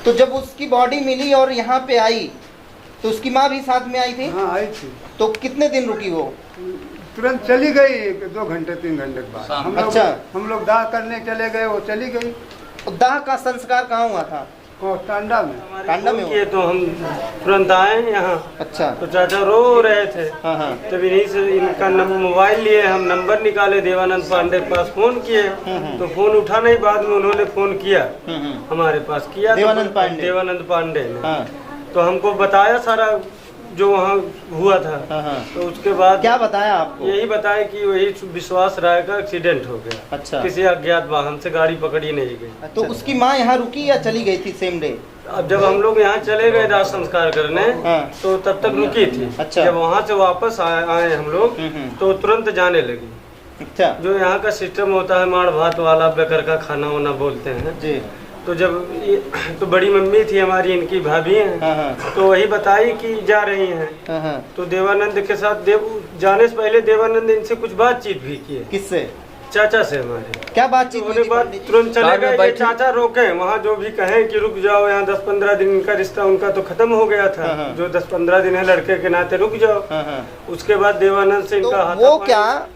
तो जब उसकी बॉडी मिली और यहाँ पे आई तो उसकी माँ भी साथ में आई थी? हाँ आई थी। तो कितने दिन रुकी वो? तुरंत चली गई 2 घंटे 3 घंटे के बाद। अच्छा। हम लोग दाह करने चले गए, वो चली गई। दाह का संस्कार कहाँ हुआ था? टांडा में। टांडा में किए तो हम तुरंत आए यहाँ। अच्छा। तो चाचा रो रहे थे। हाँ हाँ। तब इन्हीं से इनका मोबाइल लिए, हम नंबर निकाले, देवानंद पांडे के पास फोन किए। तो फोन उठा नहीं, बाद में उन्होंने फोन किया हमारे पास, किया देवानंद पांडे। देवानंद पांडे ने। हाँ। तो हमको बताया सारा जो वहाँ हुआ था। हाँ हाँ। तो उसके बाद क्या बताया आपको? यही बताया कि वही विश्वास राय का एक्सीडेंट हो गया। अच्छा। किसी अज्ञात वाहन से गाड़ी पकड़ी नहीं गई। तो उसकी माँ यहाँ रुकी या चली गई थी सेम डे? अब जब हम लोग यहाँ चले गए दाह संस्कार करने, हाँ। तो तब तक रुकी थी। अच्छा। जब वहाँ से वापस आए हम लोग, तो तुरंत जाने लगी। अच्छा। जो यहाँ का सिस्टम होता है, माड़ भात वाला बेकर का खाना वाना बोलते हैं जी। तो जब तो बड़ी मम्मी थी हमारी, इनकी भाभी हैं। हाँ हाँ। तो वही बताई कि जा रही हैं। हाँ हाँ। तो देवानंद के साथ जाने से पहले देवानंद इनसे कुछ बातचीत भी की। किससे? चाचा से हमारे। क्या बातचीत हुई थी? बाद तुरंत चले गए। ये चाचा रोके वहाँ, जो भी कहें कि रुक जाओ यहाँ 10-15 दिन का रिश्ता उनका तो खत्म हो गया था। हाँ। जो 10-15 दिन है लड़के के नाते, रुक जाओ। हाँ हाँ। उसके बाद देवानंद से तो इनका हाथ वो क्या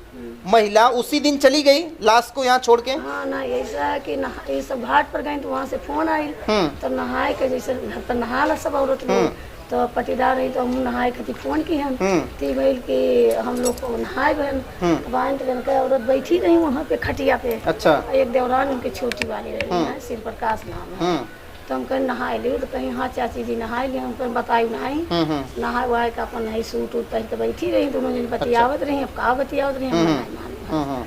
महिला उसी दिन चली गई लाश को यहाँ छोड़ के? हाँ ना, ऐसा है कि ये सब घाट पर गए तो वहाँ से फोन आई। तो नहाए के जैसे घर पर नहा ला सब औरत लोग, तो पटीदार रही तो हम नहाए खातिर फोन की हम ती भइल कि हम लोग को नहाए बहन। बांध के औरत बैठी रही वहाँ पे खटिया पे। अच्छा। एक देवरान उनकी छोटी वाली रही है, शिव प्रकाश नाम है। तो हम कहीं नहाए लियो, तो कहीं हाँ चाची जी नहाए लियो, हम कहीं बताई नहीं। नहाए वहाए का अपन नहीं सूट उट पहन के बैठी रही, दोनों दिन बतियावत रही। अब का बतियावत रही हम मान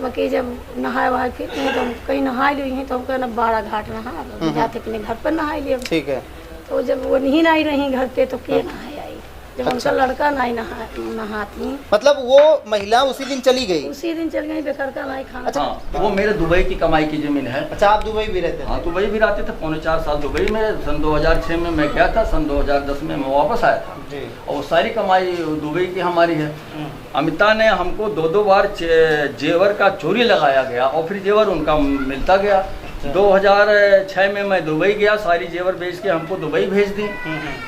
बाकी जब नहाए वहाए फिर तो हम कहीं नहाए लियो, तो हम कहना 12 घाट नहा जाते अपने घर पर नहाए लियो। ठीक है। तो जब वो नहीं नहीं रही घर पे तो के नहाए आई, जब उनका लड़का नहीं नहाती। मतलब वो महिला उसी दिन चली गई? उसी दिन चल गई, बेकार का नहीं खाना। अच्छा। हाँ, वो मेरे दुबई की कमाई की जमीन है। अच्छा, आप दुबई भी रहते थे? हाँ, दुबई भी रहते थे, 4.25 साल दुबई में। सन 2006 में मैं गया था, सन 2010 में मैं वापस आया था। जी। और सारी कमाई दुबई की हमारी है। अमिता ने हमको 2 बार जेवर का चोरी लगाया गया और फिर जेवर उनका मिलता गया। 2006 में मैं दुबई गया, सारी जेवर बेच के हमको दुबई भेज दी।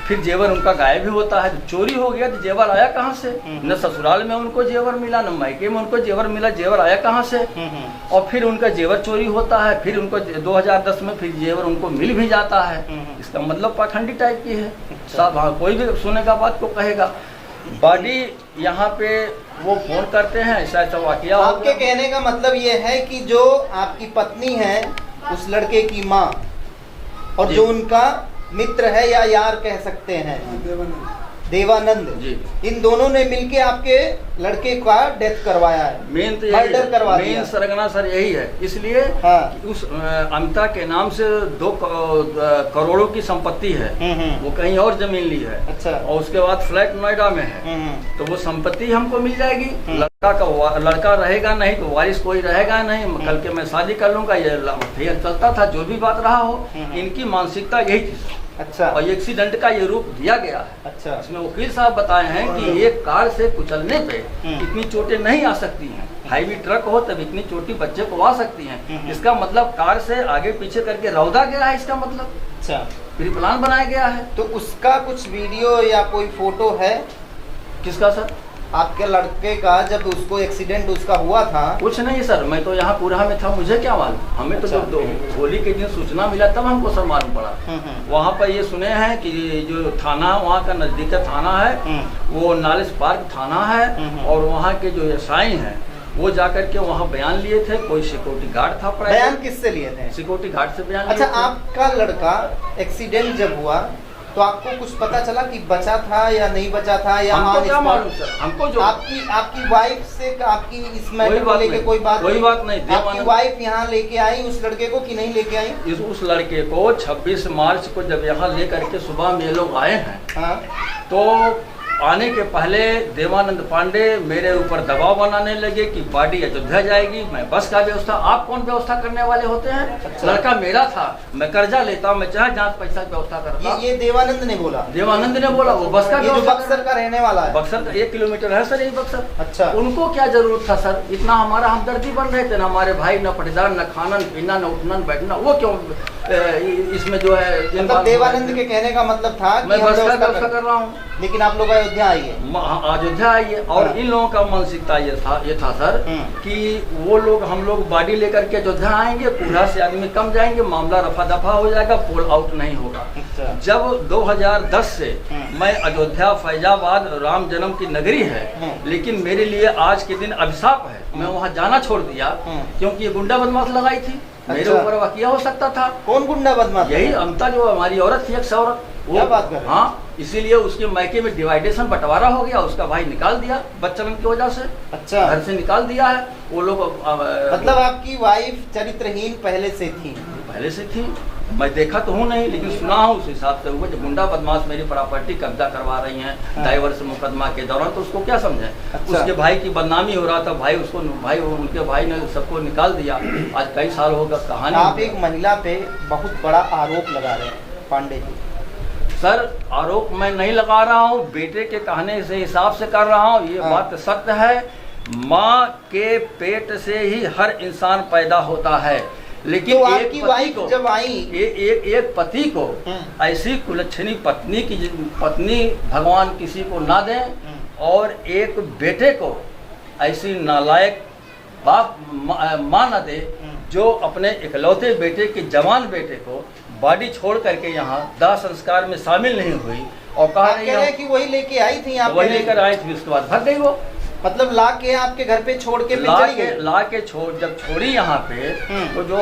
फिर जेवर उनका गायब भी होता है। चोरी हो गया तो जेवर आया कहाँ से? न ससुराल में उनको जेवर मिला, न मायके में उनको जेवर मिला। जेवर आया कहाँ से? और फिर उनका जेवर चोरी होता है। फिर उनको 2010 में फिर जेवर उनको मिल भी जाता है। इसका मतलब पाखंडी टाइप की है साहब। हाँ, कोई भी सुनेगा बात को कहेगा। बॉडी यहाँ पे वो फोन करते हैं, ऐसा ऐसा वाकया। आपके कहने का मतलब ये है कि जो आपकी पत्नी है, उस लड़के की माँ, और जो उनका मित्र है या यार कह सकते हैं देवानंद जी, इन दोनों ने मिलके आपके लड़के का डेथ करवाया है, मेन तो मर्डर करवा दिया। मेन सरगना सर यही है। इसलिए हाँ। कि उस अमिता के नाम से 2 करोड़ों की संपत्ति है। वो कहीं और जमीन ली है। अच्छा। और उसके बाद फ्लैट नोएडा में है। तो वो संपत्ति हमको मिल जाएगी। लड़का रहेगा नहीं तो वारिस कोई रहेगा नहीं। कल के मैं शादी कर लूंगा, ये चलता था। जो भी बात रहा हो, इनकी मानसिकता यही थी। अच्छा। और एक्सीडेंट का ये रूप दिया गया है। अच्छा। इसमें वकील साहब बताए हैं कि एक कार से कुचलने पे इतनी चोटें नहीं आ सकती हैं। हाईवी ट्रक हो तब इतनी चोटी बच्चे को आ सकती हैं। इसका मतलब कार से आगे पीछे करके रौदा गया है। इसका मतलब अच्छा, प्री प्लान बनाया गया है। तो उसका कुछ वीडियो या कोई फोटो है? किसका सर? आपके लड़के का, जब उसको एक्सीडेंट उसका हुआ था? कुछ नहीं सर, मैं तो यहाँ पूरा में था, मुझे क्या मालूम। हमें तो जब होली के दिन सूचना मिला तब हमको सर मालूम पड़ा। वहाँ पर ये सुने हैं कि जो थाना वहाँ का नजदीक का थाना है, वो नालिस पार्क थाना है। और वहाँ के जो एसआई हैं वो जाकर के वहाँ बयान लिए थे। कोई सिक्योरिटी गार्ड था। बयान किससे लिए थे? सिक्योरिटी गार्ड से बयान। अच्छा, आपका लड़का एक्सीडेंट जब हुआ तो आपको कुछ पता चला कि बचा था या नहीं बचा था? या हमको क्या मालूम सर, हमको जो आपकी वाइफ से आपकी इस मैटर को लेके कोई बात नहीं? आपकी वाइफ यहाँ लेके आई उस लड़के को कि नहीं लेके आई? उस लड़के को 26 मार्च को जब यहाँ लेकर के सुबह में ये लोग आए हैं, हाँ। तो आने के पहले देवानंद पांडे मेरे ऊपर दबाव बनाने लगे कि बॉडी अयोध्या जाएगी, मैं बस का व्यवस्था, आप कौन व्यवस्था करने वाले होते हैं? अच्छा। लड़का मेरा था, मैं कर्जा लेता, मैं चाहे जहाँ पैसा की व्यवस्था करता। ये देवानंद ने बोला? देवानंद ने बोला, वो बस का ये जो व्यवस्था बक्सर का रहने वाला है? बक्सर का 1 किलोमीटर है सर, यही बक्सर। अच्छा। उनको क्या जरूरत था सर, इतना हमारा हमदर्दी बन रहे थे ना, हमारे भाई, न पटीदार, न खाना न पीना, न उठना न बैठना, वो क्यों इसमें जो है मतलब देवानंद के कहने का मतलब था कि मैं हम बस का व्यवस्था व्यवस्था कर रहा हूँ, लेकिन आप लोग अयोध्या आइए। अयोध्या आइए। और हाँ। इन लोगों का मानसिकता ये था सर कि वो लोग, हम लोग बॉडी लेकर के अयोध्या आएंगे, पूरा से आदमी कम जाएंगे, मामला रफा दफा हो जाएगा, पोल आउट नहीं होगा। अच्छा। जब 2010 से मैं अयोध्या, फैजाबाद राम जन्म की नगरी है, लेकिन मेरे लिए आज के दिन अभिशाप है, मैं वहाँ जाना छोड़ दिया क्योंकि ये गुंडा बदमाश लगाई थी मेरे अच्छा। ऊपर, वाकया हो सकता था। कौन गुंडा बदमाश? यही अमता जो हमारी औरत थी, एक औरत, क्या बात कर रहे हैं? हाँ, इसीलिए उसके मायके में डिवाइडेशन बंटवारा हो गया, उसका भाई निकाल दिया बच्चन की वजह से, अच्छा। घर से निकाल दिया है वो लोग। मतलब आपकी वाइफ चरित्रहीन पहले से थी? पहले से थी, मैं देखा तो हूँ नहीं, लेकिन सुना हूँ उस हिसाब से हुआ। जब गुंडा बदमाश मेरी प्रॉपर्टी कब्जा करवा रही हैं डाइवर्स मुकदमा के दौरान, तो उसको क्या समझे? अच्छा। उसके भाई की बदनामी हो रहा था, उनके भाई ने सबको निकाल दिया। आज कई साल होगा, कहानी। आप एक महिला पे बहुत बड़ा आरोप लगा रहे हैं पांडे जी। सर, आरोप मैं नहीं लगा रहा हूँ, बेटे के कहने से हिसाब से कर रहा हूँ, ये बात सत्य है। माँ के पेट से ही हर इंसान पैदा होता है, लेकिन तो एक आपकी पति वाइफ को, जब आई, एक पति को ऐसी कुलच्छनी पत्नी भगवान किसी को ना दे, और एक बेटे को ऐसी नालायक बाप माँ न दे जो अपने इकलौते बेटे के, जवान बेटे को बॉडी छोड़ करके यहाँ दाह संस्कार में शामिल नहीं हुई, और कहा आप कह रहे हैं कि वही लेके आई थी? आप वही लेकर आई थी, उसके बाद भाग गई वो। मतलब ला के आपके घर पे छोड़ के फिर चली गई? ला के जब छोड़ी यहाँ पे, तो जो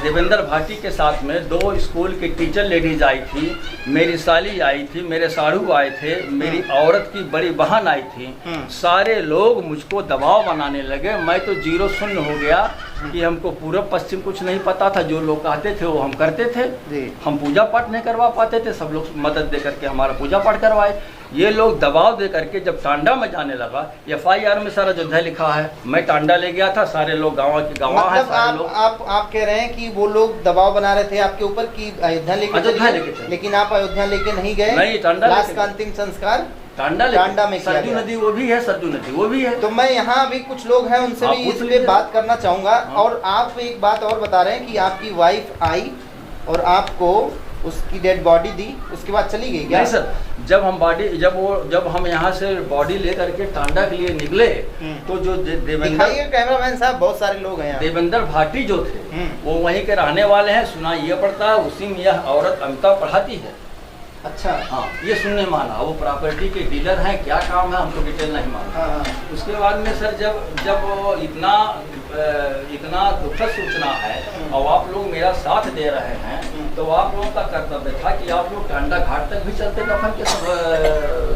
देवेंद्र भाटी के साथ में 2 स्कूल की टीचर लेडीज आई थी, मेरी साली आई थी, मेरे साढ़ू आए थे, मेरी औरत की बड़ी बहन आई थी, सारे लोग मुझको दबाव बनाने लगे। मैं तो 0 शून्य हो गया कि हमको पूरब पश्चिम कुछ नहीं पता था, जो लोग कहते थे वो हम करते थे। हम पूजा पाठ नहीं करवा पाते थे, सब लोग मदद दे करके हमारा पूजा पाठ करवाए। ये लोग दबाव दे करके जब टांडा में जाने लगा, FIR में सारा अयोध्या लिखा है, मैं टांडा ले गया था, सारे लोग गाँव के गवाह हैं, सारे लोग। आप कह रहे हैं कि वो लोग दबाव बना रहे थे आपके ऊपर कि अयोध्या लेके चले, लेकिन आप अयोध्या लेके नहीं गए? नहीं, टांडा लास्ट का अंतिम संस्कार टांडा में सरजू नदी वो भी है, सरजू नदी वो भी है। तो मैं यहाँ भी कुछ लोग हैं उनसे भी इस पे बात करना चाहूंगा। और आप एक बात और बता रहे हैं कि आपकी वाइफ आई और आपको उसकी डेड बॉडी दी, उसके बाद चली गई क्या? नहीं सर, जब हम यहाँ से बॉडी लेकर के टांडा के लिए निकले, तो जो दिखाइए कैमरामैन साहब, बहुत सारे लोग हैं। देवेंद्र भाटी जो थे वो वहीं के रहने वाले हैं, सुना ये पड़ता है, उसी में यह औरत अमिता पढ़ाती है। अच्छा। हाँ, ये सुनने माना, वो प्रॉपर्टी के डीलर हैं, क्या काम है हमको डिटेल नहीं मालूम। हाँ। उसके बाद में सर जब इतना दुखद सूचना है और आप लोग मेरा साथ दे रहे हैं, तो आप लोगों का कर्तव्य था कि आप लोग टांडा घाट तक भी चलते दफन के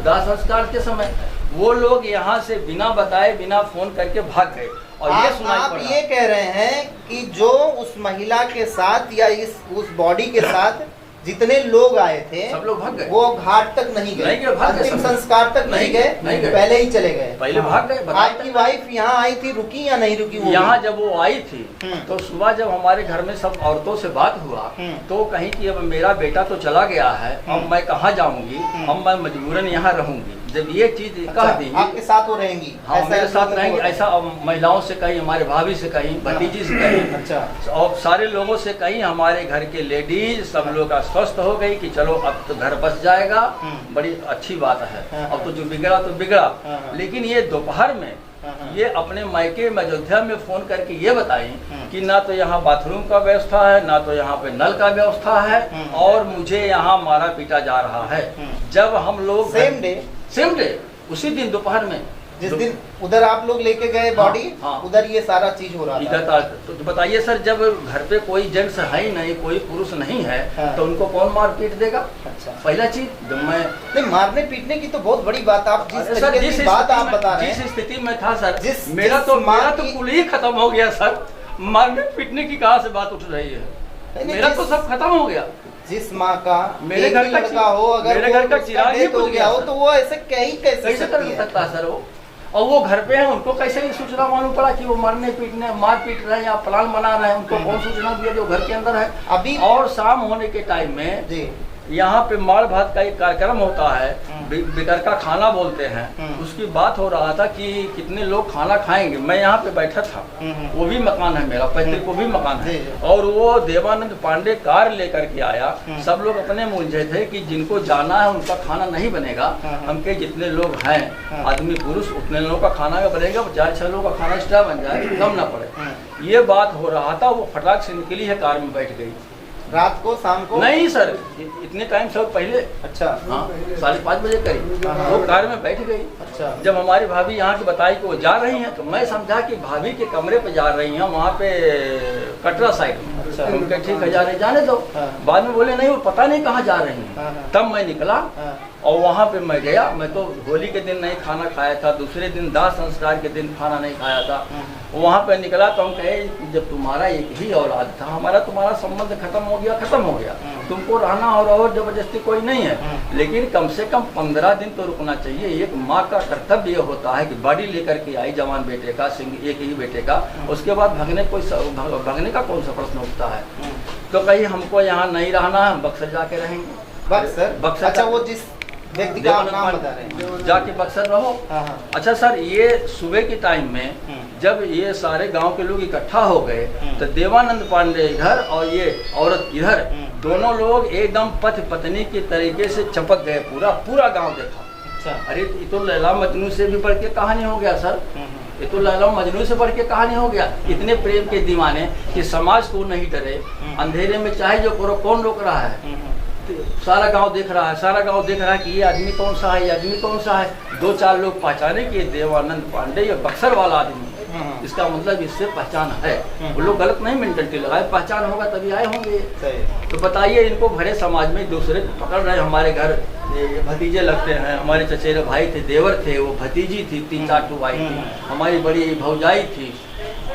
दाह संस्कार के समय। वो लोग यहाँ से बिना बताए, बिना फोन करके भाग गए। और आप ये कह रहे हैं कि जो उस महिला के साथ या उस बॉडी के साथ जितने लोग आए थे सब लोग भाग गए, वो घाट तक नहीं गए, अंतिम संस्कार तक नहीं गए, पहले ही चले गए, पहले भाग गए। आपकी वाइफ यहाँ आई थी, रुकी या नहीं रुकी? यहाँ जब वो आई थी तो सुबह जब हमारे घर में सब औरतों से बात हुआ, तो कहीं कि अब मेरा बेटा तो चला गया है, अब मैं कहाँ जाऊंगी, अब मैं मजबूरन यहाँ रहूंगी। जब ये चीज कह दी, आपके साथ वो रहेंगी? हाँ, मेरे साथ रहेंगी। ऐसा महिलाओं से कहीं, हमारे भाभी से कहीं, भतीजी से कहीं, अच्छा, और सारे लोगों से कहीं, हमारे घर के लेडीज सब लोग आश्वस्त हो गई कि चलो अब तो घर बस जाएगा, बड़ी अच्छी बात है, अब तो जो बिगड़ा तो बिगड़ा। लेकिन ये दोपहर में ये अपने मायके में अयोध्या में फोन करके ये बताई कि ना तो यहाँ बाथरूम का व्यवस्था है, ना तो यहाँ पे नल का व्यवस्था है, और मुझे यहाँ मारा पीटा जा रहा है। जब हम लोग सेम डे उसी दिन दोपहर में, जिस दिन उधर आप लोग लेके गए बॉडी, उधर ये सारा चीज हो रहा था। तो बताइए सर, जब घर पे कोई जेंट्स है ही नहीं, कोई पुरुष नहीं है, तो उनको कौन मार पीट देगा? अच्छा। पहला चीज जब मैं नहीं, मारने पीटने की तो बहुत बड़ी बात आप जिस बात आप बता रहे हैं, जिस स्थिति में था सर, मेरा तो कुल ही खत्म हो गया सर। मारने पीटने की कहाँ से बात उठ रही है? मेरा तो सब खत्म हो गया। जिस माँ का मेरे एक घर ही का लड़का हो, अगर मेरे वो घर का उसका चिराग ही डेथ हो बुझ गया हो गया तो वो ऐसे कैसे कैसे कर सकती है? सकता है सर वो? और वो घर पे हैं, उनको कैसे ही सूचना मालूम पड़ा कि वो मार पीट रहे हैं या प्लान बना रहे हैं? उनको कौन सूचना दिया जो घर के अंदर है? अभी और शाम होने के टाइम में जी यहाँ पे माड़ भात का एक कार्यक्रम होता है, बिकर का खाना बोलते हैं। उसकी बात हो रहा था कि कितने लोग खाना खाएंगे। मैं यहाँ पे बैठा था, वो भी मकान है मेरा, पैतृक वो भी मकान है। और वो देवानंद पांडे कार लेकर के आया। सब लोग अपने मुंझे थे कि जिनको जाना है उनका खाना नहीं बनेगा। हम के जितने लोग हैं आदमी पुरुष उतने लोगों का खाना का बनेगा, 4-6 लोगों का खाना एक्स्ट्रा बन जाए, कम ना पड़े। ये बात हो रहा था। वो फटाक से निकली है, कार में बैठ गई। रात को, शाम को? नहीं सर, इतने टाइम से पहले। अच्छा। हाँ, 5:30 बजे करीब वो कार में बैठ गई। अच्छा। जब हमारी भाभी यहाँ की बताई कि वो जा रही हैं, तो मैं समझा कि भाभी के कमरे पे जा रही हैं, वहाँ पे कटरा साइड में। अच्छा। उनके ठीक है, जा रहे, जाने दो। बाद में बोले नहीं, वो पता नहीं कहाँ जा रही हैं। तब मैं निकला और वहाँ पे मैं गया। मैं तो होली के दिन नहीं खाना खाया था, दूसरे दिन दाह संस्कार के दिन खाना नहीं खाया था। वहाँ पे निकला तो हम कहे जब तुम्हारा एक ही औलाद था, हमारा तुम्हारा संबंध खत्म हो गया, तुमको रहना और जबरदस्ती कोई नहीं है, लेकिन कम से कम 15 दिन तो रुकना चाहिए। एक माँ का कर्तव्य होता है कि बॉडी लेकर के आई जवान बेटे का, एक ही बेटे का, उसके बाद भगने का कौन सा प्रश्न उठता है? तो कहीं हमको यहाँ नहीं रहना है, बक्सर जाके रहेंगे। बक्सर। अच्छा, वो जिस व्यक्ति का आप नाम बता रहे हैं, जाके बक्सर रहो। अच्छा सर, ये सुबह के टाइम में जब ये सारे गांव के लोग इकट्ठा हो गए तो देवानंद पांडे इधर और ये औरत इधर, दोनों लोग एकदम पति पत्नी के तरीके से चपक गए। पूरा गांव देखा। अच्छा। अरे ये तो लैला मजनू से भी बढ़ के कहानी हो गया सर। ये तो लैला मजनू से बढ़ के कहानी हो गया। इतने प्रेम के दीवाने कि समाज को नहीं डरे, अंधेरे में चाहे जो करो, कौन रोक रहा है? सारा गांव देख रहा है कि ये आदमी कौन सा है, ये आदमी कौन सा है। 2-4 लोग पहचाने कि ये देवानंद पांडे, ये बक्सर वाला आदमी है। इसका मतलब इससे पहचान है। वो लोग गलत नहीं मेंटेलिटी लगाए, पहचान होगा तभी आए होंगे। तो बताइए, इनको भरे समाज में दूसरे पकड़ रहे। हमारे घर ये भतीजे लगते हैं, हमारे चचेरे भाई थे, देवर थे, वो भतीजी थी, 3-4 टू आई थी, हमारी बड़ी भौजाई थी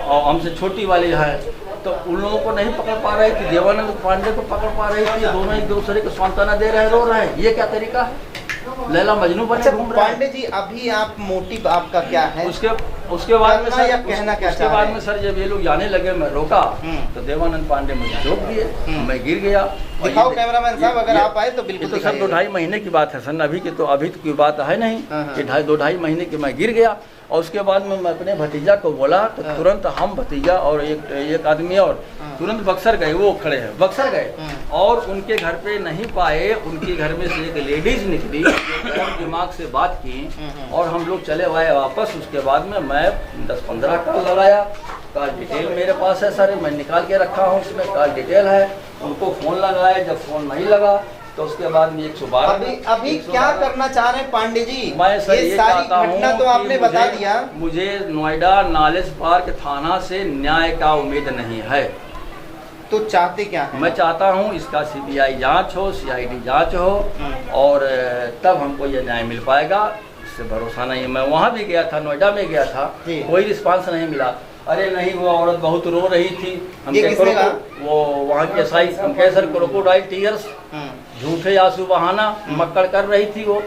और हमसे छोटी वाली है। तो उन लोगों को नहीं पकड़ पा रहे थे, देवानंद पांडे को पकड़ पा रही थी। दोनों एक दूसरे को सांत्वना दे रहे, रो रहे हैं। ये क्या तरीका है? लैला मजनू बने घूम रहे हैं। पांडे जी, अभी आप मोटिव आपका क्या है? उसके बाद में सर, उसके बाद में सर जब ये लोग जाने लगे, मैं रोका तो देवानंद पांडे मुझे रोक दिए, मैं गिर गया। दिखाओ कैमरामैन साहब, अगर आप आए तो बिल्कुल। तो सर 2-2.5 महीने की बात है सर, अभी की बात है नहीं। ये 2-2.5 महीने की मैं गिर गया। और उसके बाद में मैं अपने भतीजा को बोला तो तुरंत हम भतीजा और एक आदमी और तुरंत बक्सर गए। वो खड़े हैं, बक्सर गए और उनके घर पे नहीं पाए। उनके घर में से एक लेडीज निकली, दिमाग से बात की और हम लोग चले आए वापस। उसके बाद में मैं 10-15 कॉल लगाया। कॉल डिटेल मेरे पास है सर, मैं निकाल के रखा हूँ, उसमें कॉल डिटेल है। उनको फ़ोन लगाए, जब फ़ोन नहीं लगा तो उसके बाद में 112। अभी क्या करना चाह रहे हैं पांडे जी? मैं सर ये सारी घटना तो आपने बता दिया। मुझे नोएडा नॉलेज पार्क थाना से न्याय का उम्मीद नहीं है। तो चाहते क्या है? मैं चाहता हूँ इसका CBI जांच हो, CID जांच हो और तब हमको ये न्याय मिल पाएगा। इससे भरोसा नहीं है। मैं वहाँ भी गया था, नोएडा में गया था, कोई रिस्पांस नहीं मिला। अरे नहीं, वो औरत बहुत रो रही थी। वो वहाँ के साई सर क्रोकोडाइल टीयर्स, झूठे आंसू बहाना, मक्कड़ कर रही थी वो।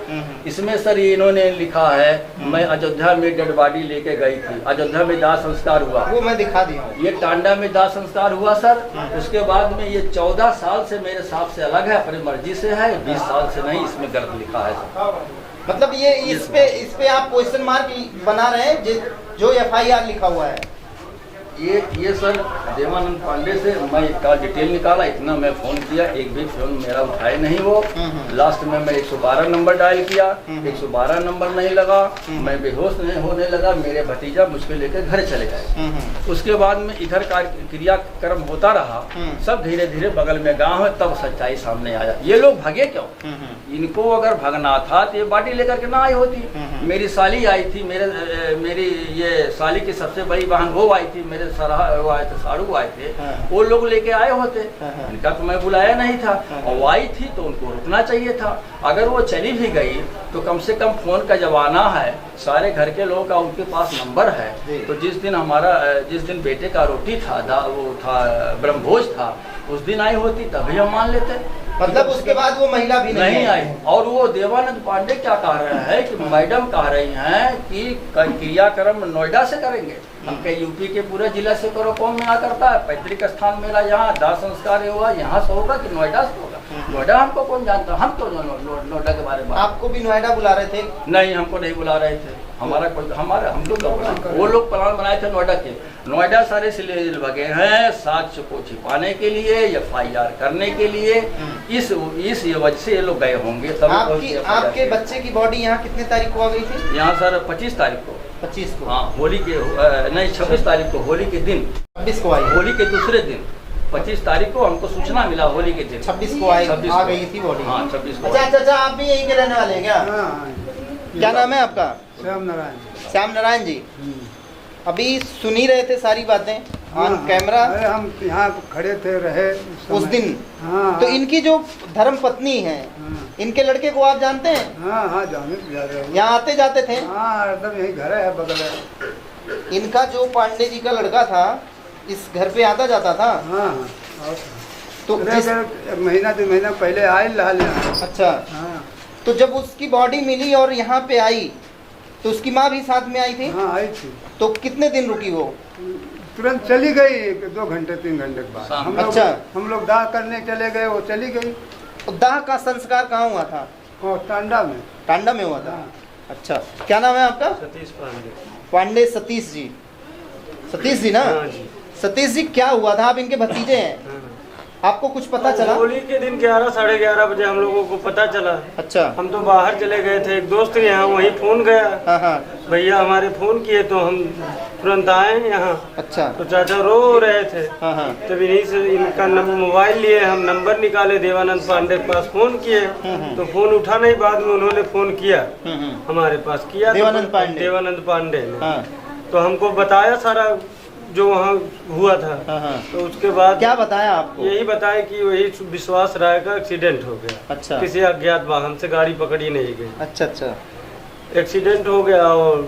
इसमें सर इन्होंने लिखा है, मैं अयोध्या में डेड बॉडी लेके गई थी, अयोध्या में दाह संस्कार हुआ, वो मैं दिखा दिया। ये टांडा में दाह संस्कार हुआ सर। उसके बाद में ये 14 साल से मेरे साथ से अलग है, अपनी मर्जी से है, 20 साल से नहीं। इसमें गलत लिखा है सर। मतलब ये इस पे आप क्वेश्चन मार्क बना रहे हैं जो FIR लिखा हुआ है। ये सर देवानंद पांडे से मैं इसका डिटेल निकाला, इतना मैं फ़ोन किया, एक भी फ़ोन मेरा उठाए नहीं वो। लास्ट में मैं 112 नंबर डायल किया, 112 नंबर नहीं लगा, मैं बेहोश नहीं होने लगा। मेरे भतीजा मुझको लेकर घर चले गए। उसके बाद में इधर क्रियाक्रम होता रहा, सब धीरे धीरे बगल में गाँव है, तब सच्चाई सामने आया। ये लोग भागे क्यों? इनको अगर भगना था तो ये बाटी लेकर के ना आई होती। मेरी साली आई थी, मेरी ये साली की सबसे बड़ी बहन वो आई थी, मेरे वो आए थे, साड़ू आए थे, वो लोग लेके आए होते। इनका तो मैं बुलाया नहीं था, और वो आई थी तो उनको रुकना चाहिए था। अगर वो चली भी गई तो कम से कम फोन का जमाना है, सारे घर के लोगों का उनके पास नंबर है। तो जिस दिन बेटे का रोटी था, वो था ब्रह्मभोज था, उस दिन आई होती तभी हम मान लेते। मतलब उसके बाद वो महिला भी नहीं आई। और वो देवानंद पांडे क्या कह रहे हैं कि मैडम कह रही हैं कि क्रियाक्रम नोएडा से करेंगे। हम कहे यूपी के पूरे जिला से करो, कौन मना करता है? पैतृक स्थान मेरा यहाँ, दाह संस्कार हुआ यहाँ से होगा कि नोएडा से होगा? नोएडा हमको कौन जानता? हम तो नोएडा के बारे में। आपको भी नोएडा बुला रहे थे? नहीं, हमको नहीं बुला रहे थे। हमारा कोई हम लोग वो लोग प्लान बनाए थे नोएडा के। नोएडा सारे इसलिए लगे हैं साक्ष्य को छिपाने के लिए, FIR करने के लिए। इस वजह से ये लोग गए होंगे। आपके बच्चे की बॉडी यहाँ कितने तारीख को आ गई थी? यहाँ सर 25 तारीख को। 25 को? हाँ, होली के नहीं 26 तारीख को, होली के दिन। 26 को आई? होली के दूसरे दिन 25 तारीख को हमको सूचना मिला, होली के दिन 26 को आई, आ गई थी बॉडी। हाँ 26 को। अच्छा, आप भी यहीं के रहने वाले हैं क्या? हाँ। क्या नाम है आपका? श्याम नारायण। श्याम नारायण जी, अभी सुन ही रहे थे सारी बातें ऑन कैमरा। अरे हम यहाँ खड़े थे, रहे उस दिन। हाँ। तो इनकी जो धर्म पत्नी है, इनके लड़के को आप जानते हैं? हाँ, जाने जा रहे हैं। यहाँ आते जाते थे? हाँ, एकदम यही घर है, बगल है। इनका जो पांडे जी का लड़का था, इस घर पे आता जाता था? हाँ। तो महीना 2 महीना पहले आए लाल यहाँ। अच्छा। हाँ। तो जब उसकी बॉडी मिली और यहाँ पे आई, तो उसकी माँ भी साथ में आई थी? हाँ, आई थी। तो कितने दिन रुकी वो? तुरंत चली गई, 2 घंटे 3 घंटे के बाद। हम लोग दाह करने चले गए, वो चली गई। तो दाह का संस्कार कहाँ हुआ था? टांडा में। टांडा में हुआ था? हाँ। अच्छा, क्या नाम है आपका? सतीश पांडे। पांडे सतीश जी। सतीश जी ना? हाँ जी। सतीश जी, क्या हुआ था? आप इनके भतीजे हैं, आपको कुछ पता चला? होली के दिन 11 साढ़े 11 बजे हम लोगों को पता चला। अच्छा। हम तो बाहर चले गए थे, एक दोस्त के यहाँ, वहीं फोन गया। हाँ। भैया हमारे फोन किए तो हम तुरंत आए यहाँ। अच्छा। तो चाचा रो रहे थे। हाँ। तब इन्हीं से इनका मोबाइल लिए, हम नंबर निकाले, देवानंद पांडे के पास फोन किए। तो फोन उठा नहीं, बाद में उन्होंने फोन किया हमारे पास, किया देवानंद पांडे ने। हाँ। तो हमको बताया सारा जो वहाँ हुआ था। हाँ। तो उसके बाद क्या बताया आपको? यही बताया कि वही विश्वास राय का एक्सीडेंट हो गया। अच्छा। किसी अज्ञात वाहन से गाड़ी पकड़ी नहीं गई। अच्छा। एक्सीडेंट हो गया और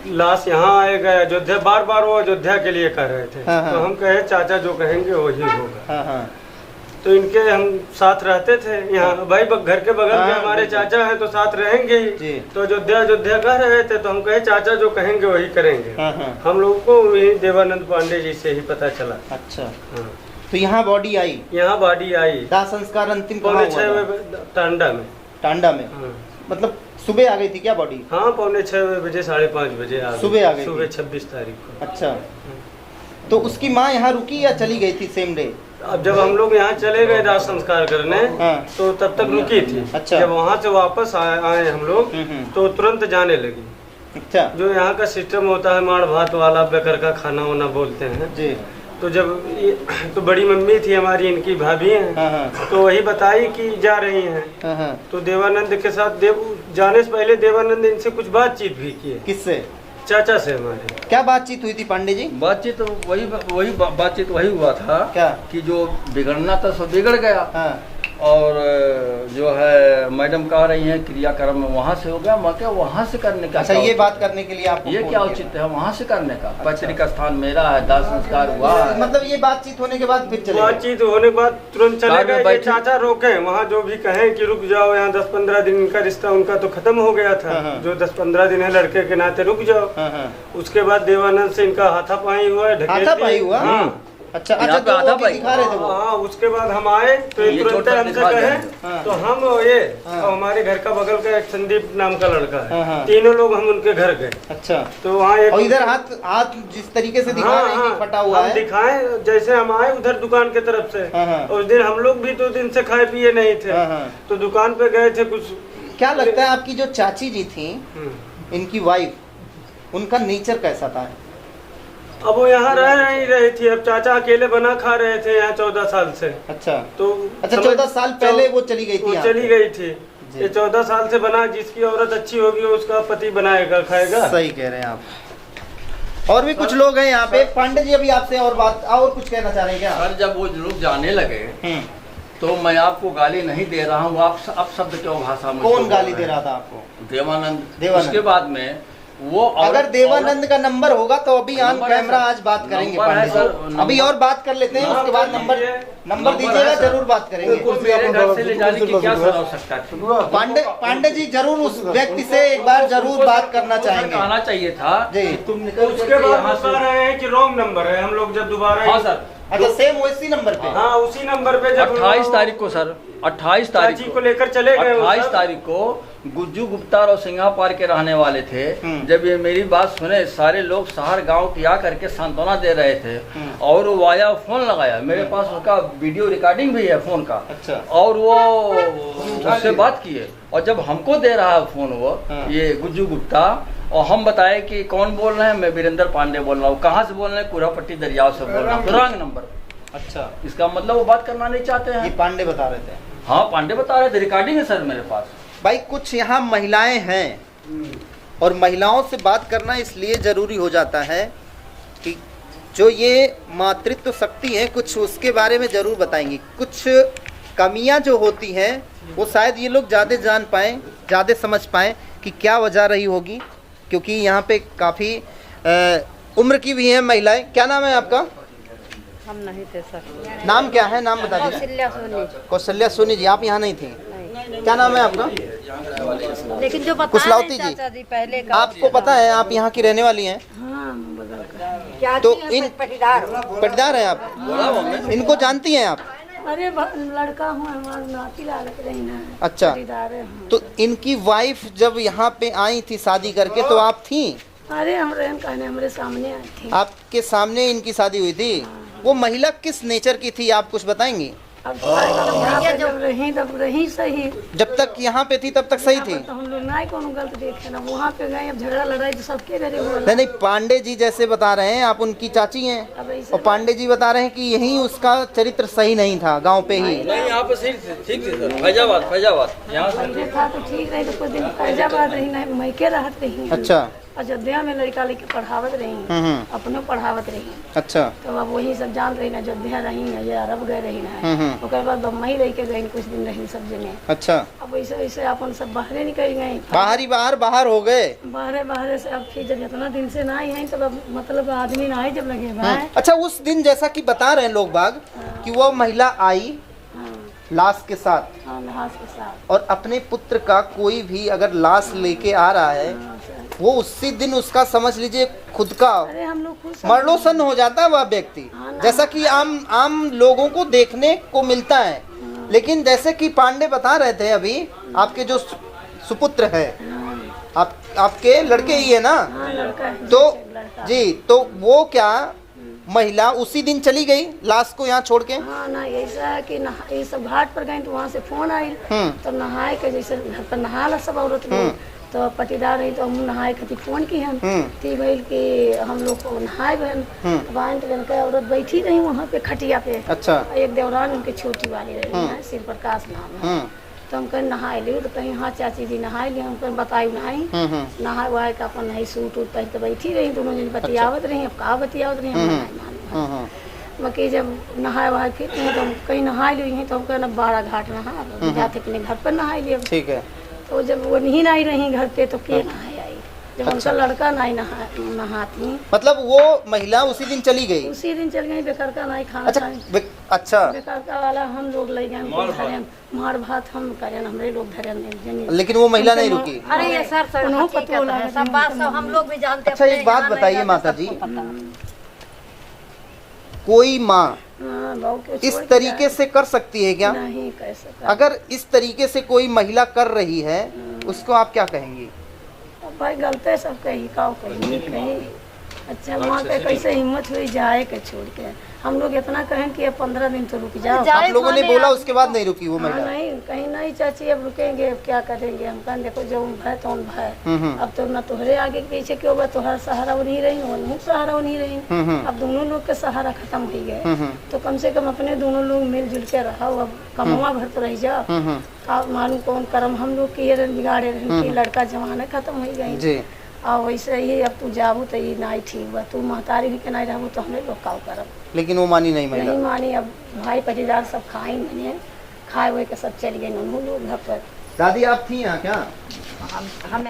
लाश यहाँ आए गए। अयोध्या, बार वो अयोध्या के लिए कह रहे थे। हाँ। तो हम कहे चाचा जो कहेंगे वही होगा। हाँ। तो इनके हम साथ रहते थे यहाँ, भाई घर के बगल में हमारे चाचा है तो साथ रहेंगे ही। तो अयोध्या कह रहे थे, तो हम कहे चाचा जो कहेंगे वही करेंगे। हम लोगों को वही देवानंद पांडे जी से ही पता चला। अच्छा। हाँ। तो यहाँ बॉडी आई? यहाँ बॉडी आई। दाह संस्कार अंतिम पौने 6 बजे टांडा में। टांडा में? हाँ। मतलब सुबह आ गई थी क्या बॉडी? हाँ, पौने 6 बजे 5:30 बजे सुबह आ गई। सुबह 26 तारीख को। अच्छा। तो उसकी माँ यहाँ रुकी या चली गई थी सेम डे? अब जब हम लोग यहाँ चले गए दाह संस्कार करने, तो तब तक रुकी थी। अच्छा। जब वहाँ से वापस आए हम लोग, तो तुरंत जाने लगी। अच्छा। जो यहाँ का सिस्टम होता है, माड़ भात वाला बेकर का खाना वाना बोलते हैं जी। तो जब तो बड़ी मम्मी थी हमारी, इनकी भाभी हैं, तो वही बताई कि जा रही हैं। तो देवानंद के साथ जाने से पहले देवानंद इनसे कुछ बातचीत भी की। किससे? चाचा से हमारे। क्या बातचीत हुई थी पांडे जी? बातचीत वही बातचीत वही हुआ था। क्या? कि जो बिगड़ना था सो बिगड़ गया। हाँ। और जो है मैडम कह रही हैं क्रियाक्रम वहाँ से हो गया, मैं क्या वहाँ से करने का? अच्छा, ये बात करने के लिए आपको ये क्या उचित है वहाँ से करने का? पैतृक स्थान मेरा है, दाह संस्कार हुआ है। मतलब ये बातचीत होने के बाद फिर चले? बातचीत होने के बाद तुरंत चले गए। चाचा रोके वहाँ, जो भी कहें कि रुक जाओ, यहाँ 10-15 दिन का रिश्ता उनका तो खत्म हो गया था। जो 10-15 दिन है लड़के के नाते, रुक जाओ। उसके बाद देवानंद से इनका हाथापाई हुआ। हाथापाई हुआ? अच्छा। तो दिखा रहे थे वो? हाँ। उसके बाद हम आए तो तुरंत हमसे कहे, तो हम हमारे घर का बगल का एक संदीप नाम का लड़का है, तीनों लोग हम उनके घर गए। अच्छा। तो वहाँ एक इधर हाथ जिस तरीके से दिखा रहे हैं फटा हुआ है, दिखाए जैसे हम आए उधर दुकान के तरफ से। उस दिन हम लोग भी 2 दिन से खाए पिए नहीं थे, तो दुकान पे गए थे कुछ। क्या लगता है आपकी जो चाची जी थी, इनकी वाइफ, उनका नेचर कैसा था? अब वो यहाँ रह नहीं रही थी। अब चाचा अकेले बना खा रहे थे यहाँ 14 साल से। अच्छा। तो 14 साल पहले वो चली गई थी? वो चली गई थी। ये 14 साल से बना, जिसकी औरत अच्छी होगी उसका पति बनाएगा, खाएगा। सही कह रहे हैं आप। और भी कुछ लोग हैं यहाँ पे। पांडे जी, अभी आपसे और कुछ कहना चाह रहे हैं क्या? सर, जब वो लोग जाने लगे तो मैं आपको गाली नहीं दे रहा हूँ। आप शब्द क्यों भाषा में? कौन गाली दे रहा था आपको? देवानंद। उसके बाद में वो अगर देवानंद का नंबर होगा तो अभी ऑन कैमरा आज बात करेंगे पांडे जी। अभी और बात कर लेते हैं, उसके बाद नंबर दीजिएगा, जरूर बात करेंगे। मेरे घर से ले जाने की क्या सर आवश्यकता थी? पांडे जी जरूर उस व्यक्ति से एक बार जरूर बात करना चाहेंगे। आना चाहिए था जी। तुम निकल उसके बाद बता रहे हैं कि रॉन्ग नंबर है। हम लोग जब दोबारा हाँ सर, अच्छा सेम उसी नंबर पे? हाँ उसी नंबर पे। जब 28 तारीख को सर, 28 तारीख को लेकर चले गए। 28 तारीख को गुज्जू गुप्ता और सिंघा पार के रहने वाले थे। जब ये मेरी बात सुने, सारे लोग शहर गांव की आ करके सांत्वना दे रहे थे और वो वाया फोन लगाया। मेरे पास उसका वीडियो रिकॉर्डिंग भी है फोन का। अच्छा। और वो उससे बात किए और जब हमको दे रहा है फोन वो ये गुज्जू गुप्ता, और हम बताए कि कौन बोल रहे हैं, मैं वीरेंद्र पांडे बोल रहा हूँ। कहाँ से बोल रहे हैं? कुरापट्टी दरियाव से बोल रहा हूँ। Wrong number. अच्छा, इसका मतलब वो बात करना नहीं चाहते हैं। ये पांडे बता रहे थे? हाँ पांडे बता रहे थे, रिकॉर्डिंग है सर मेरे पास। भाई कुछ यहाँ महिलाएं हैं और महिलाओं से बात करना इसलिए जरूरी हो जाता है कि जो ये मातृत्व शक्ति है, कुछ उसके बारे में जरूर बताएंगी। कुछ कमियां जो होती हैं वो शायद ये लोग ज़्यादा जान पाएँ, ज़्यादा समझ पाएँ कि क्या वजह रही होगी, क्योंकि यहाँ पे काफ़ी उम्र की भी हैं महिलाएं। क्या नाम है आपका? हम नहीं थे सर। नाम क्या है? नाम बता दीजिए। कौशल्या सोनी। कौशल्या सोनी जी, आप यहाँ नहीं थी? क्या नाम है आपका? लेकिन जो बता कुशलावती रहे जी, चाचा जी पहले का आपको पता है आप यहाँ की रहने वाली हैं? हाँ बगल का। क्या तो जी, इन पटीदार हैं आप? इनको जानती हैं आप? अरे लड़का हूँ, हमारा नाती लागत रही ना। अच्छा, पटीदार है हम। तो इनकी वाइफ जब यहाँ पे आई थी शादी करके तो आप थी? अरे हमारे सामने आई थी। आपके सामने इनकी शादी हुई थी? वो महिला किस नेचर की थी, आप कुछ बताएंगी? अब जब रही सही। जब तक यहाँ पे थी तब तक सही थी? तो हम लोग ना कोनो गलत देखे ना, वहाँ पे गए, अब झगड़ा लड़ाई तो सबके घरे हुआ। नहीं नहीं, पांडे जी जैसे बता रहे हैं, आप उनकी चाची हैं और पांडे जी बता रहे हैं कि यही उसका चरित्र सही नहीं था गांव पे ही। नहीं यहाँ पे ठीक थी सर, फैजाबाद यहाँ पहले था तो ठीक रही, तो कुछ दिन फैजाबाद रही ना, मैके रहत रही। अच्छा। अयोध्या में लड़का लेके पढ़ावत रही, अपने पढ़ावत रही। अच्छा। तो अब वही सब जान रही ना, अयोध्या रही ना, ये अरब गए रही ना, उसके बाद बम्बई रह के गई, कुछ दिन रही सब जने। अच्छा। अब वैसे वैसे अपन सब बाहरे निकल गए, बाहर हो गए। बाहरे से अब फिर जब इतना दिन से ना आई है तब अब मतलब आदमी ना आई जब लगे भाई। अच्छा, उस दिन जैसा कि बता रहे हैं लोग बाग कि वो महिला आई लाश के साथ, लाश के साथ, और अपने पुत्र का कोई भी अगर लाश लेके आ रहा है वो उसी दिन उसका समझ लीजिए खुद का अरे हम लोग खुद मरणोपन हो जाता है वह व्यक्ति, जैसा कि आम लोगों को देखने को मिलता है। लेकिन जैसे कि पांडे बता रहे थे अभी, आपके जो सुपुत्र है, आपके लड़के ही है ना? लड़का है, तो जी, तो वो क्या महिला उसी दिन चली गई लाश को यहाँ छोड़ के? हाँ ना, ऐसा है कि ये सब घाट पर गए तो वहाँ से फोन आई, तो नहाए के जैसे घर पर नहा सब औरत लोग, तो पटीदार रही तो हम नहाए खातिर फोन की हम थी भैल कि हम लोग को नहाए बहन बांध बहन के औरत बैठी रही वहाँ पे खटिया पे। अच्छा। एक देवरान उनकी छोटी वाली रही है, शिव प्रकाश नाम है। तो हम कहीं नहाए ली, तो कहीं हाँ चाची जी नहाए ली, हम कहीं बताई नहाए वहाए का अपन नहीं सूट उठ पहन तो बैठी रही, दोनों जन बतियावत रही। अब कहा बतियावत रही बाकी जब नहाए वहाए फिर तो हम कहीं नहा ली, तो हम कहना 12 घाट नहा जाते अपने घर पर नहा लिया। ठीक है। तो जब वो नहीं नहाई रही घर पे तो के नहाए आई, जब उनका लड़का नहीं नहाती। मतलब वो महिला उसी दिन चली गई? उसी दिन चल गई, बेकार का नहीं खाना। अच्छा। बेकार का वाला हम लोग ले गए, मार भात हम करें, हमारे लोग धरे। लेकिन वो महिला नहीं रुकी? अरे ये सर सब बात सब हम लोग भी जानते हैं। अच्छा, एक बात बताइए माता जी, कोई माँ इस तरीके से कर सकती है क्या? नहीं कर सकता। अगर इस तरीके से कोई महिला कर रही है उसको आप क्या कहेंगी? भाई गलत है सब कही का कही। अच्छा, माँ के कैसे हिम्मत हुई जाए के छोड़ के? हम लोग इतना कहें कि अब 15 दिन तो रुक जाओ। आप लोगों ने बोला, उसके बाद नहीं रुकी वो महिला? नहीं, कहीं नहीं चाची अब रुकेंगे, अब क्या करेंगे? हम कहें देखो जो है तो है, अब तो ना तुम्हारे आगे पीछे क्यों बा, तुम्हारा सहारा वो नहीं रही, वो सहारा वो नहीं रही। अब दोनों लोग के सहारा खत्म हो गए, तो कम से कम अपने दोनों लोग मिलजुल के रहो। अब कमवा भर तो रह जाओ, आप मालूम कौन कर्म हम लोग किए बिगाड़े रहे, लड़का जमाना खत्म हो गई। और वैसे ही अब तू जाबू तो ये नहीं ठीक बा, तू महतारी भी के नहीं रहबू तो हमें लोग काव करब। लेकिन वो मानी नहीं महिला? नहीं मानी। अब भाई पटीदार सब खाए मैंने खाए हुए के सब चल गए उन्होंने लोग घर पर। दादी आप थी यहाँ क्या? हम